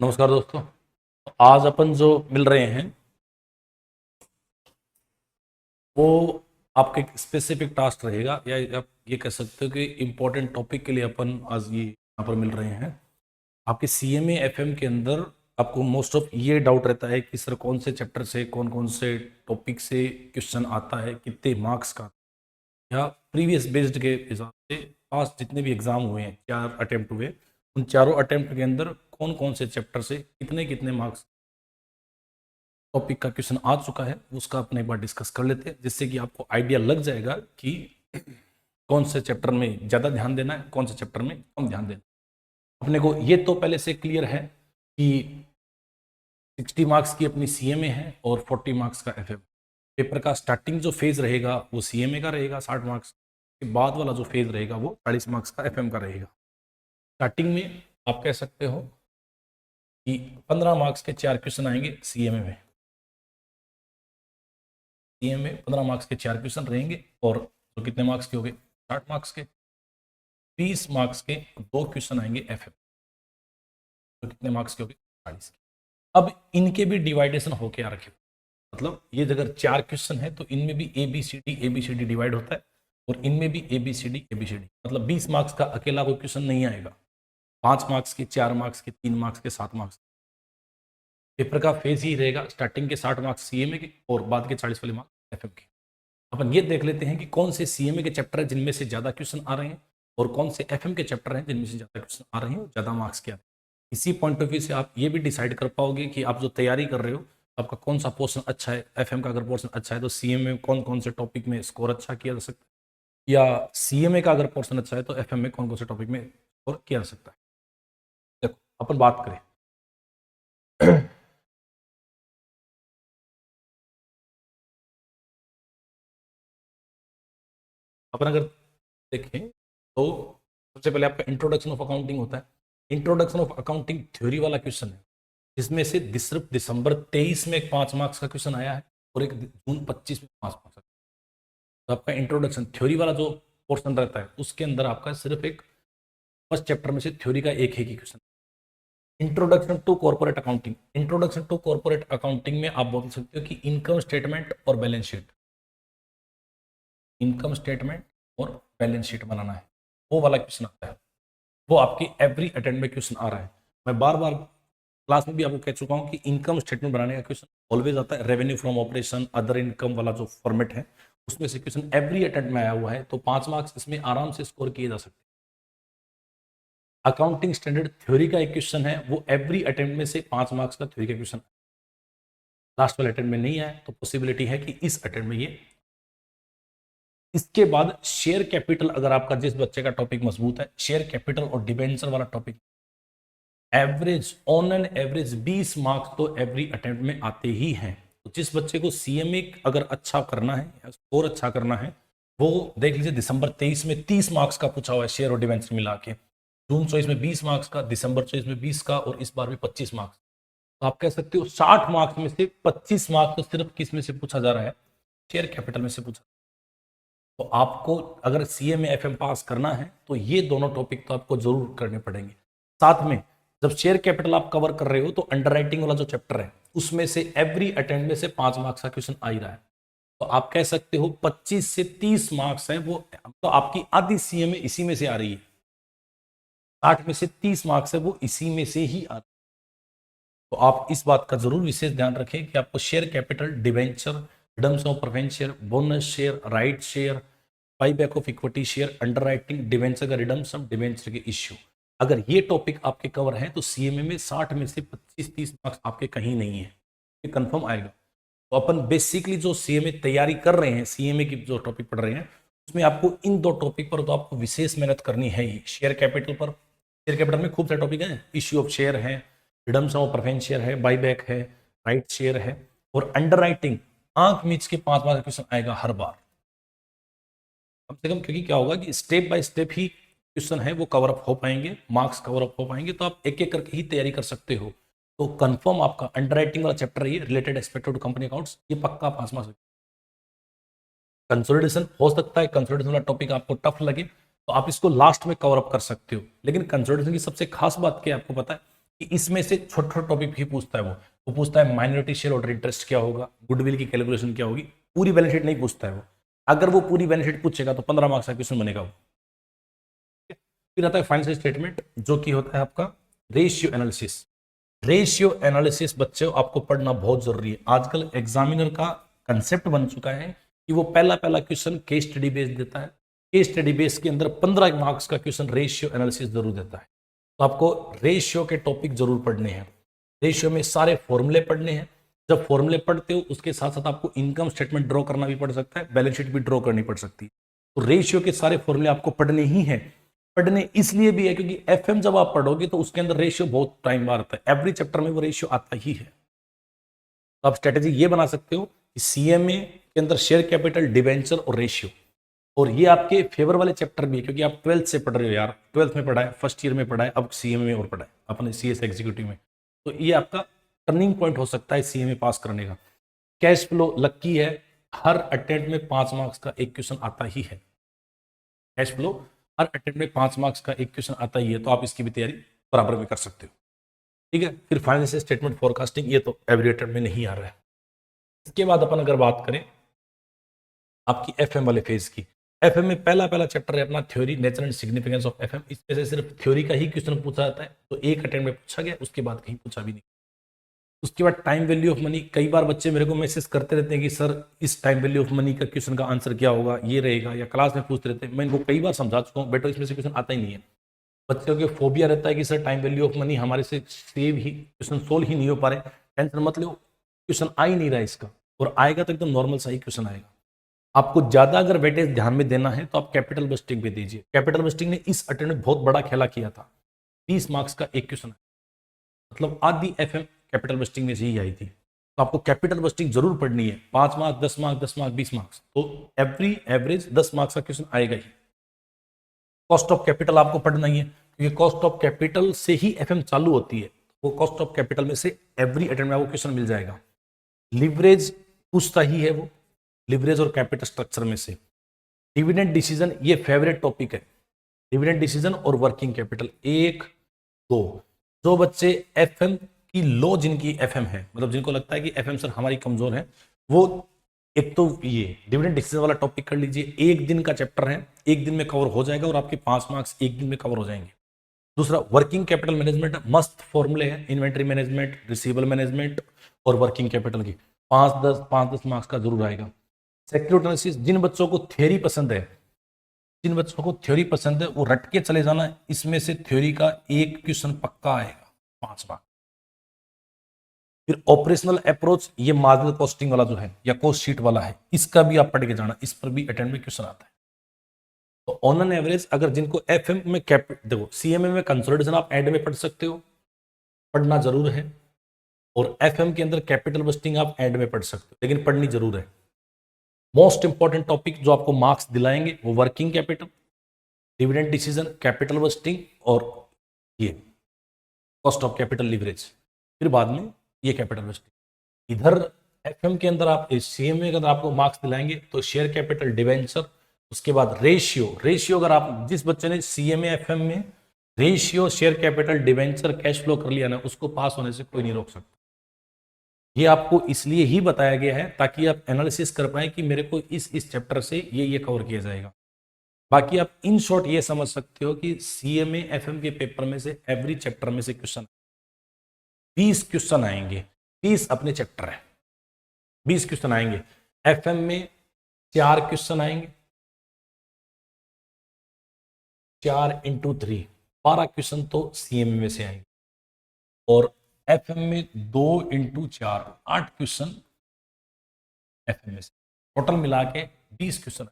नमस्कार दोस्तों। आज अपन जो मिल रहे हैं वो आपके स्पेसिफिक टास्क रहेगा, या आप ये कह सकते हो कि इम्पोर्टेंट टॉपिक के लिए अपन आज ये यहाँ पर मिल रहे हैं। आपके सीएमए एफएम के अंदर आपको मोस्ट ऑफ ये डाउट रहता है कि सर कौन से चैप्टर से कौन कौन से टॉपिक से क्वेश्चन आता है, कितने मार्क्स का, या प्रीवियस बेस्ड के हिसाब से पास जितने भी एग्जाम हुए हैं, 4 अटेम्प्ट हुए, उन चारों अटेम्प्ट के अंदर कौन कौन से चैप्टर से कितने कितने मार्क्स टॉपिक का क्वेश्चन आ चुका है, उसका अपने एक बार डिस्कस कर लेते हैं, जिससे कि आपको आइडिया लग जाएगा कि कौन से चैप्टर में ज़्यादा ध्यान देना है, कौन से चैप्टर में कम ध्यान देना है। अपने को ये तो पहले से क्लियर है कि 60 मार्क्स की अपनी सीएमए है और 40 मार्क्स का एफएम। पेपर का स्टार्टिंग जो फेज रहेगा वो सीएमए का रहेगा 60 मार्क्स के, बाद वाला जो फेज रहेगा वो 40 मार्क्स का एफएम का रहेगा। स्टार्टिंग में आप कह सकते हो कि 15 मार्क्स के 4 क्वेश्चन आएंगे सीएमए में। सीएम में 15 मार्क्स के 4 क्वेश्चन रहेंगे, और तो कितने मार्क्स के हो गए, 60 मार्क्स के। 20 मार्क्स के 2 क्वेश्चन आएंगे एफएम, तो कितने मार्क्स के हो गए, 40 के। अब इनके भी डिवाइडेशन होके आ रखे, मतलब ये अगर 4 क्वेश्चन है तो इनमें भी A B C D divide होता है, और इनमें भी ए बी सी डी, मतलब 20 मार्क्स का अकेला कोई क्वेश्चन नहीं आएगा। 5 मार्क्स के, 4 मार्क्स के, 3 मार्क्स के, 7 मार्क्स। पेपर का फेज ही रहेगा, स्टार्टिंग के 60 मार्क्स सीएमए के और बाद के 40 वाले मार्क्स एफएम के। अपन ये देख लेते हैं कि कौन से सीएमए के चैप्टर है जिनमें से ज्यादा क्वेश्चन आ रहे हैं, और कौन से एफएम के चैप्टर हैं जिनमें से ज्यादा क्वेश्चन आ रहे हैं और ज्यादा मार्क्स के आ रहे हैं। इसी पॉइंट ऑफ व्यू से आप ये भी डिसाइड कर पाओगे कि आप जो तैयारी कर रहे हो, आपका कौन सा पोर्शन अच्छा है। एफएम का अगर पोर्शन अच्छा है तो सीएमए में कौन कौन से टॉपिक में स्कोर अच्छा किया जा सकता है, या सीएमए का अगर पोर्शन अच्छा है तो एफएम में कौन कौन से टॉपिक में स्कोर किया जा सकता है। देखो अपन बात करें अपन अगर देखें तो सबसे पहले आपका इंट्रोडक्शन ऑफ अकाउंटिंग होता है। इंट्रोडक्शन ऑफ अकाउंटिंग थ्योरी वाला क्वेश्चन है, जिसमें से सिर्फ दिसंबर 23 में एक 5 मार्क्स का क्वेश्चन आया है, और एक जून 25 में 5 मार्क्स का। तो आपका इंट्रोडक्शन थ्योरी वाला जो पोर्शन रहता है उसके अंदर आपका सिर्फ एक फर्स्ट चैप्टर में से थ्योरी का एक ही question. Introduction to corporate accounting, introduction to corporate accounting में आप बोल सकते हो कि इनकम स्टेटमेंट और बैलेंस शीट, इनकम स्टेटमेंट और बैलेंस शीट बनाना है, वो वाला क्वेश्चन आता है। वो आपकी एवरी अटेम्प्ट में क्वेश्चन आ रहा है। मैं बार बार क्लास में भी आपको कह चुका हूं कि इनकम स्टेटमेंट बनाने का क्वेश्चन ऑलवेज आता है। Revenue from operation, other income वाला जो फॉर्मेट है उसमें से क्वेश्चन एवरी अटेम्प्ट में आया हुआ है, तो 5 मार्क्स इसमें आराम से स्कोर किए जा सकते हैं। अकाउंटिंग स्टैंडर्ड थ्योरी का एक क्वेश्चन है, वो एवरी अटेम्प्ट में से 5 मार्क्स का थ्योरी का क्वेश्चन लास्ट वाले अटेम्प्ट में नहीं आया, तो पॉसिबिलिटी है कि इस अटेम्प्ट में ये। इसके बाद शेयर कैपिटल, अगर आपका जिस बच्चे का टॉपिक मजबूत है, शेयर कैपिटल और डिबेंचर वाला topic, average on an average 20 marks तो एवरी अटेम्प्ट में आते ही हैं। तो जिस बच्चे को सीएमए अगर अच्छा करना है या स्कोर अच्छा करना है, वो देख लीजिए दिसंबर 23 में 30 मार्क्स का पूछा हुआ है शेयर और डिवेंचर मिला के, जून 24 में 20 मार्क्स का, दिसंबर 24 में 20 का, और इस बार भी 25 मार्क्स। तो आप कह सकते हो 60 मार्क्स में से 25 मार्क्स तो सिर्फ किस में से पूछा जा रहा है, शेयर कैपिटल में से पूछा। तो आपको अगर सीएमए एफएम पास करना है तो ये दोनों टॉपिक तो आपको जरूर करने पड़ेंगे। साथ में जब शेयर कैपिटल आप कवर कर रहे हो तो अंडरराइटिंग वाला जो चैप्टर है उसमें से एवरी अटेम्प्ट में से 5 मार्क्स का क्वेश्चन आ ही रहा है। तो आप कह सकते हो 25 से 30 मार्क्स है वो, तो आपकी आधी सीएमए इसी में से आ रही है। 60 में से 30 मार्क्स है वो इसी में से ही आ रही है। तो आप इस बात का जरूर विशेष ध्यान रखें कि आपको share capital, debenture, redemption of preference share, bonus share, right share, buyback of equity share, underwriting, debenture का रिडम्पशन, डिवेंचर के इश्यू, अगर ये टॉपिक आपके कवर हैं तो सीएमए में 60 में से 25-30 मार्क्स आपके कहीं नहीं है, ये कंफर्म आएगा। तो अपन बेसिकली जो सीएमए तैयारी कर रहे हैं, सीएमए की जो टॉपिक पढ़ रहे हैं, उसमें आपको इन 2 टॉपिक पर तो आपको विशेष मेहनत करनी है ही। शेयर कैपिटल पर, शेयर कैपिटल में खूब सारे टॉपिक हैं, इश्यू ऑफ शेयर है, रिडम्पशन ऑफ प्रेफरेंस शेयर है, बाईबैक है, राइट शेयर है, और अंडरराइटिंग आंख मीच के 5 मार्क्स का क्वेश्चन आएगा हर बार कम से कम, क्योंकि क्या होगा कि step by step he question है वो कवर अप हो पाएंगे, मार्क्स कवर अप हो पाएंगे, तो आप एक एक करके ही तैयारी कर सकते हो। तो कंफर्म आपका अंडरराइटिंग वाला चैप्टर है, related expected to company accounts, ये पक्का 5 मार्क्स। कंसोलिडेशन हो सकता है, कंसोलिडेशन वाला टॉपिक आपको टफ लगे तो आप इसको लास्ट में कवर अप कर सकते हो, लेकिन कंसोलिडेशन की सबसे खास बात क्या है आपको पता है, कि इसमें से छोटे छोटे टॉपिक भी पूछता है वो पूछता है माइनॉरिटी शेयर ऑर्डर इंटरेस्ट क्या होगा, गुडविल की कैलकुलेशन क्या होगी, पूरी बैलेंस शीट नहीं पूछता है वो। अगर वो पूरी बैलेंस शीट पूछेगा तो 15 मार्क्स का क्वेश्चन बनेगा वो। फिर आता है फाइनेंशियल स्टेटमेंट, जो कि होता है आपका रेशियो एनालिसिस। रेशियो एनालिसिस बच्चों आपको पढ़ना बहुत जरूरी है। आजकल एग्जामिनर का कंसेप्ट बन चुका है कि वो पहला पहला क्वेश्चन केस स्टडी बेस देता है। केस स्टडी बेस के अंदर 15 मार्क्स का क्वेश्चन रेशियो एनालिसिस जरूर देता है। तो आपको रेशियो के टॉपिक जरूर पढ़ने हैं। रेशियो में सारे फॉर्मूले पढ़ने हैं। जब फॉर्मूले पढ़ते हो उसके साथ साथ आपको इनकम स्टेटमेंट ड्रॉ करना भी पड़ सकता है, बैलेंस शीट भी ड्रॉ करनी पड़ सकती है। तो रेशियो के सारे फॉर्मूले आपको पढ़ने ही हैं। पढ़ने इसलिए भी है क्योंकि एफएम जब आप पढ़ोगे तो उसके अंदर रेशियो बहुत टाइम बार आता है, एवरी चैप्टर में वो रेशियो आता ही है। तो आप स्ट्रेटेजी ये बना सकते हो कि सीएमए के अंदर शेयर कैपिटल, डिवेंचर और रेशियो, और ये आपके फेवर वाले चैप्टर भी है क्योंकि आप 12th से पढ़ रहे हो यार, 12th में पढ़ा है, फर्स्ट ईयर में पढ़ा है, अब सीएमए में और पढ़ा है अपने सीएस एग्जीक्यूटिव में। तो ये आपका टर्निंग पॉइंट हो सकता है सीएमए पास करने का। कैश फ्लो लक्की है, हर अटेम्प्ट में 5 मार्क्स का एक क्वेश्चन आता ही है। कैश फ्लो हर अटेम्प्ट में 5 मार्क्स का एक क्वेश्चन आता ही है, तो आप इसकी भी तैयारी बराबर में कर सकते हो। ठीक है, फिर फाइनेंशियल स्टेटमेंट फोरकास्टिंग, ये तो एवरी अटेम्प्ट में नहीं आ रहा है। इसके बाद अपन अगर बात करें आपकी एफएम वाले फेज की, एफएम में पहला पहला चैप्टर है अपना theory, nature and significance of FM. इसमें से सिर्फ थ्योरी का ही क्वेश्चन पूछा जाता है, तो एक अटेम्प्ट में पूछा गया, उसके बाद कहीं पूछा भी नहीं। उसके बाद टाइम वैल्यू ऑफ मनी, कई बार बच्चे मेरे को मैसेज करते रहते हैं कि सर इस टाइम वैल्यू ऑफ मनी का क्वेश्चन का आंसर क्या होगा, ये रहेगा, या क्लास में पूछते रहते हैं। मैं इनको कई बार समझा चुका हूँ, बेटो इसमें से क्वेश्चन आता ही नहीं है। बच्चों के फोबिया रहता है कि sir time value of money हमारे से सेव ही, क्वेश्चन सोल्व ही नहीं हो पा रहे। टेंशन मत लो, क्वेश्चन आ ही नहीं रहा है इसका, और आएगा तो एकदम नॉर्मल सा ही क्वेश्चन आएगा। आपको ज्यादा अगर वेटेज ध्यान में देना है तो आप कैपिटल बस्टिंग पे दीजिए। कैपिटल बस्टिंग ने इस अटेम्प्ट में बहुत बड़ा खेला किया था, 20 मार्क्स का एक क्वेश्चन, मतलब आधी एफएम कैपिटल बस्टिंग में से ही आई थी। तो आपको कैपिटल बस्टिंग जरूर पढ़नी है, 5 मार्क्स, 10 मार्क्स, 10 मार्क्स, 20 मार्क्स, तो एवरेज 10 मार्क्स का क्वेश्चन आएगा ही। कॉस्ट ऑफ कैपिटल आपको पढ़ना ही है क्योंकि कॉस्ट ऑफ कैपिटल से ही एफएम चालू होती है। वो कॉस्ट ऑफ कैपिटल में से एवरी अटेम्प्ट में आपको क्वेश्चन मिल जाएगा। लिवरेज पूछता ही है वो, लिवरेज और कैपिटल स्ट्रक्चर में से। डिविडेंड डिसीजन, ये फेवरेट टॉपिक है, डिविडेंड डिसीजन और वर्किंग कैपिटल, 1 2। जो बच्चे एफएम की लो, जिनकी एफएम है, मतलब जिनको लगता है कि एफएम सर हमारी कमजोर है, वो एक तो ये डिविडेंड डिसीजन वाला टॉपिक कर लीजिए। एक दिन का चैप्टर है, एक दिन में कवर हो जाएगा और आपके 5 मार्क्स एक दिन में कवर हो जाएंगे। दूसरा वर्किंग कैपिटल मैनेजमेंट, मस्त फॉर्मूले हैं, इन्वेंट्री मैनेजमेंट, रिसीवेबल मैनेजमेंट और वर्किंग कैपिटल की, 5-10 मार्क्स का जरूर आएगा। सेक्यूरिटी एनालिसिस, जिन बच्चों को थ्योरी पसंद है, जिन बच्चों को थ्योरी पसंद है वो रट के चले जाना, इसमें से थ्योरी का एक क्वेश्चन पक्का आएगा, 5 मार्क्स। फिर ऑपरेशनल अप्रोच, ये मार्जिनल कॉस्टिंग वाला जो है या कॉस्ट शीट वाला है, इसका भी आप पढ़ के जाना, इस पर भी अटेम्प्ट में क्वेश्चन आता है। तो ऑन एन एवरेज अगर जिनको एफएम में देखो सीएमए में कंसोलिडेशन आप एंड में पढ़ सकते हो, पढ़ना जरूर है, और एफएम के अंदर कैपिटल बस्टिंग आप एंड में पढ़ सकते हो, लेकिन पढ़नी जरूर है। मोस्ट इंपॉर्टेंट टॉपिक जो आपको मार्क्स दिलाएंगे वो working capital, dividend decision, capital budgeting और ये कॉस्ट ऑफ कैपिटल लिवरेज, फिर बाद में ये कैपिटल बस्टिंग। इधर एफएम के अंदर आप सीएमए के अंदर आपको मार्क्स दिलाएंगे तो शेयर कैपिटल, डिवेंचर, उसके बाद रेशियो अगर आप, जिस बच्चे ने सीएमए एफएम में ratio, share capital, debenture, cash flow कर लिया ना, उसको पास होने से कोई नहीं रोक सकता। ये आपको इसलिए ही बताया गया है ताकि आप एनालिसिस कर पाए कि मेरे को इस चैप्टर से ये कवर किया जाएगा। बाकी आप इन शॉर्ट ये समझ सकते हो कि सीएमए एफएम के पेपर में से एवरी चैप्टर में से क्वेश्चन 20 क्वेश्चन आएंगे, 20 अपने चैप्टर है, 20 क्वेश्चन आएंगे। एफएम में 4 क्वेश्चन आएंगे, 4 × 3 12 क्वेश्चन तो सीएमए में से आएंगे, और एफएम में 2 × 4 8 क्वेश्चन एफएम में से, टोटल मिला के 20 क्वेश्चन।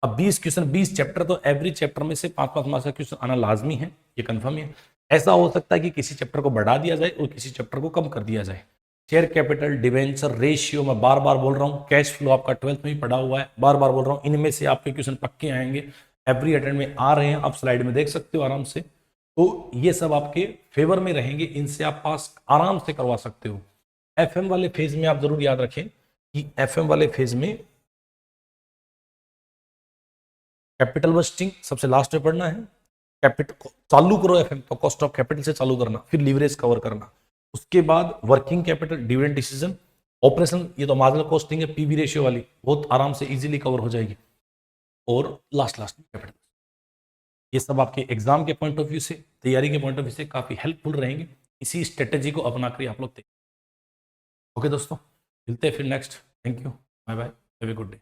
अब 20 क्वेश्चन, 20 चैप्टर, तो एवरी चैप्टर में से 5-5 मार्क्स का क्वेश्चन आना लाजमी है, ये कंफर्म है। ऐसा हो सकता है कि किसी चैप्टर को बढ़ा दिया जाए और किसी चैप्टर को कम कर दिया जाए। शेयर कैपिटल, डिवेंचर, रेशियो, मैं बार बार बोल रहा हूँ, कैश फ्लो आपका 12th में भी पढ़ा हुआ है, बार बार बोल रहा हूँ, इनमें से आपके क्वेश्चन पक्के आएंगे, एवरी अटेम्प्ट में आ रहे हैं, आप स्लाइड में देख सकते हो आराम से। तो ये सब आपके फेवर में रहेंगे, इनसे आप पास आराम से करवा सकते हो। एफएम वाले फेज में आप जरूर याद रखें कि एफएम वाले फेज में कैपिटल बस्टिंग सबसे लास्ट में पढ़ना है, कैपिटल चालू करो एफएम तो कॉस्ट ऑफ कैपिटल से चालू करना, फिर लीवरेज कवर करना, उसके बाद working capital, dividend decision, operation, ये तो मार्जिनल कॉस्टिंग है, पीवी रेशियो वाली बहुत आराम से इजीली कवर हो जाएगी, और लास्ट में कैपिटल। ये सब आपके एग्जाम के पॉइंट ऑफ व्यू से, तैयारी के पॉइंट ऑफ व्यू से काफी हेल्पफुल रहेंगे। इसी स्ट्रेटेजी को अपना कर आप लोग। ओके दोस्तों, मिलते हैं फिर next. Thank you, bye bye, have a good day.